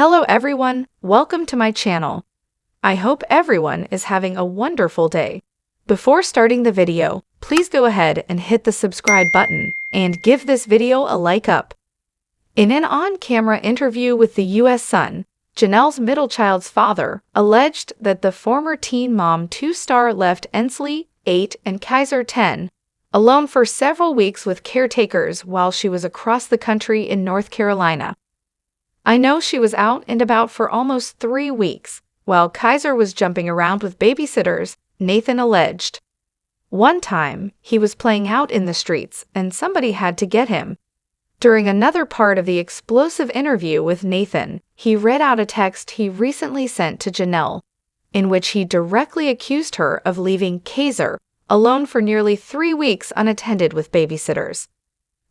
Hello everyone, welcome to my channel. I hope everyone is having a wonderful day. Before starting the video, please go ahead and hit the subscribe button and give this video a like up. In an on-camera interview with the U.S. Sun, Jenelle's middle child's father alleged that the former Teen Mom 2-star left Ensley, 8, and Kaiser, 10, alone for several weeks with caretakers while she was across the country in North Carolina. I know she was out and about for almost 3 weeks, while Kaiser was jumping around with babysitters, Nathan alleged. One time, he was playing out in the streets and somebody had to get him. During another part of the explosive interview with Nathan, he read out a text he recently sent to Jenelle, in which he directly accused her of leaving Kaiser alone for nearly 3 weeks unattended with babysitters.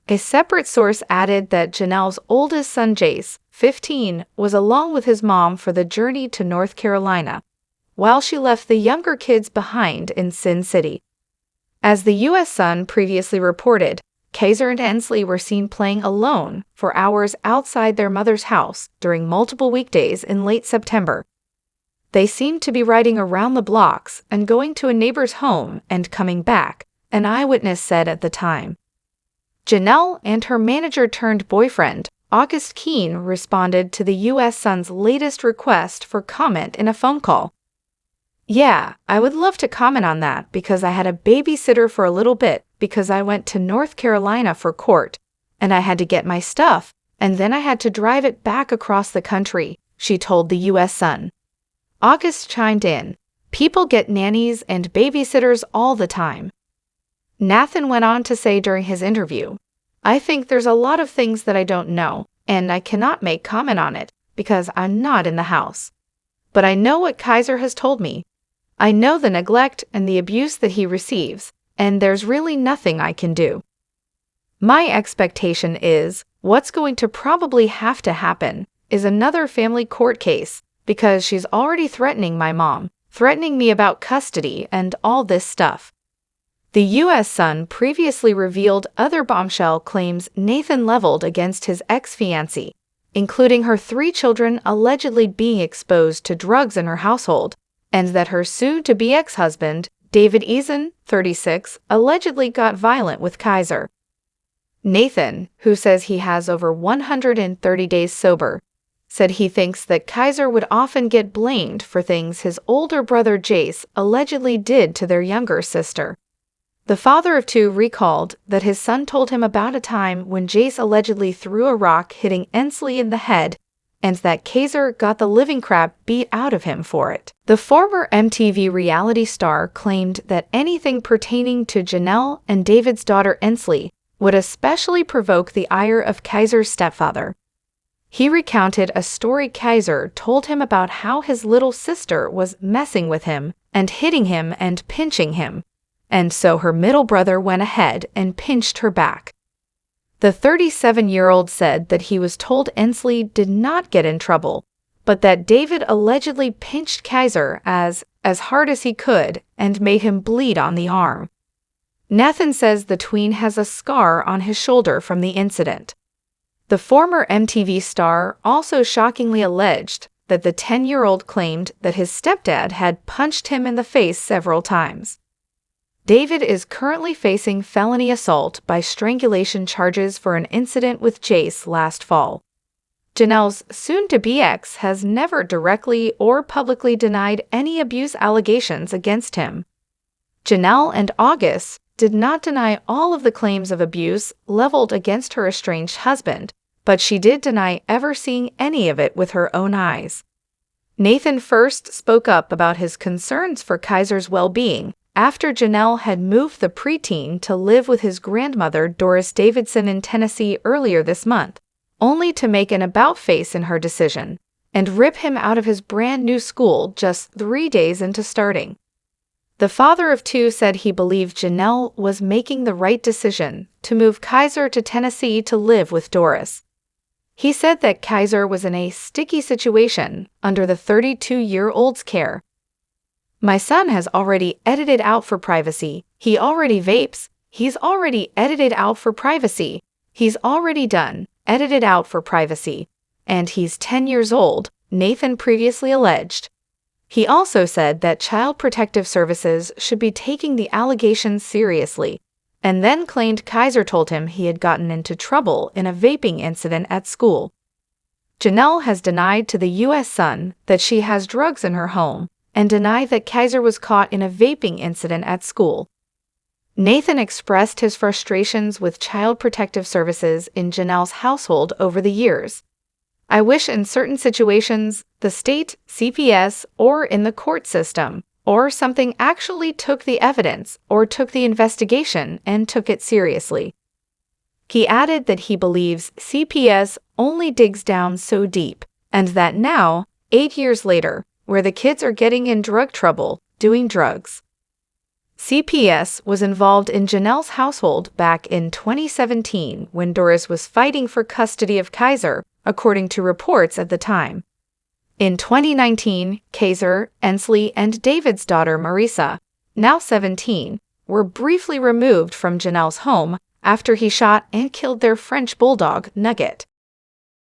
A separate source added that Jenelle's oldest son Jace, 15, was along with his mom for the journey to North Carolina, while she left the younger kids behind in Sin City. As the U.S. Sun previously reported, Kaiser and Ensley were seen playing alone for hours outside their mother's house during multiple weekdays in late September. They seemed to be riding around the blocks and going to a neighbor's home and coming back, an eyewitness said at the time. Jenelle and her manager-turned-boyfriend, August Keene, responded to the U.S. Sun's latest request for comment in a phone call. "Yeah, I would love to comment on that because I had a babysitter for a little bit because I went to North Carolina for court, and I had to get my stuff, and then I had to drive it back across the country," she told the U.S. Sun. August chimed in, "People get nannies and babysitters all the time." Nathan went on to say during his interview, "I think there's a lot of things that I don't know, and I cannot make comment on it because I'm not in the house. But I know what Kaiser has told me. I know the neglect and the abuse that he receives, and there's really nothing I can do. My expectation is what's going to probably have to happen is another family court case because she's already threatening my mom, threatening me about custody and all this stuff." The U.S. Sun previously revealed other bombshell claims Nathan leveled against his ex-fiancée, including her 3 children allegedly being exposed to drugs in her household, and that her soon-to-be ex-husband, David Eason, 36, allegedly got violent with Kaiser. Nathan, who says he has over 130 days sober, said he thinks that Kaiser would often get blamed for things his older brother Jace allegedly did to their younger sister. The father of 2 recalled that his son told him about a time when Jace allegedly threw a rock hitting Ensley in the head and that Kaiser got the living crap beat out of him for it. The former MTV reality star claimed that anything pertaining to Jenelle and David's daughter Ensley would especially provoke the ire of Kaiser's stepfather. He recounted a story Kaiser told him about how his little sister was messing with him and hitting him and pinching him, and so her middle brother went ahead and pinched her back. The 37-year-old said that he was told Ensley did not get in trouble, but that David allegedly pinched Kaiser as hard as he could and made him bleed on the arm. Nathan says the tween has a scar on his shoulder from the incident. The former MTV star also shockingly alleged that the 10-year-old claimed that his stepdad had punched him in the face several times. David is currently facing felony assault by strangulation charges for an incident with Jace last fall. Jenelle's soon-to-be ex has never directly or publicly denied any abuse allegations against him. Jenelle and August did not deny all of the claims of abuse leveled against her estranged husband, but she did deny ever seeing any of it with her own eyes. Nathan first spoke up about his concerns for Kaiser's well-being after Jenelle had moved the preteen to live with his grandmother Doris Davidson in Tennessee earlier this month, only to make an about-face in her decision and rip him out of his brand-new school just 3 days into starting. The father of 2 said he believed Jenelle was making the right decision to move Kaiser to Tennessee to live with Doris. He said that Kaiser was in a sticky situation under the 32-year-old's care. "My son has already edited out for privacy. He already vapes. He's already edited out for privacy. He's already done, edited out for privacy. and he's 10 years old, Nathan previously alleged. He also said that Child Protective Services should be taking the allegations seriously, and then claimed Kaiser told him he had gotten into trouble in a vaping incident at school. Jenelle has denied to the U.S. Sun that she has drugs in her home and denied that Kaiser was caught in a vaping incident at school. Nathan expressed his frustrations with Child Protective Services in Jenelle's household over the years. I wish in certain situations, the state, CPS, or in the court system, or something actually took the evidence or took the investigation and took it seriously. He added that he believes CPS only digs down so deep, and that now, 8 years later, where the kids are getting in drug trouble, doing drugs. CPS was involved in Jenelle's household back in 2017 when Doris was fighting for custody of Kaiser, according to reports at the time. In 2019, Kaiser, Ensley, and David's daughter Marisa, now 17, were briefly removed from Jenelle's home after he shot and killed their French bulldog, Nugget.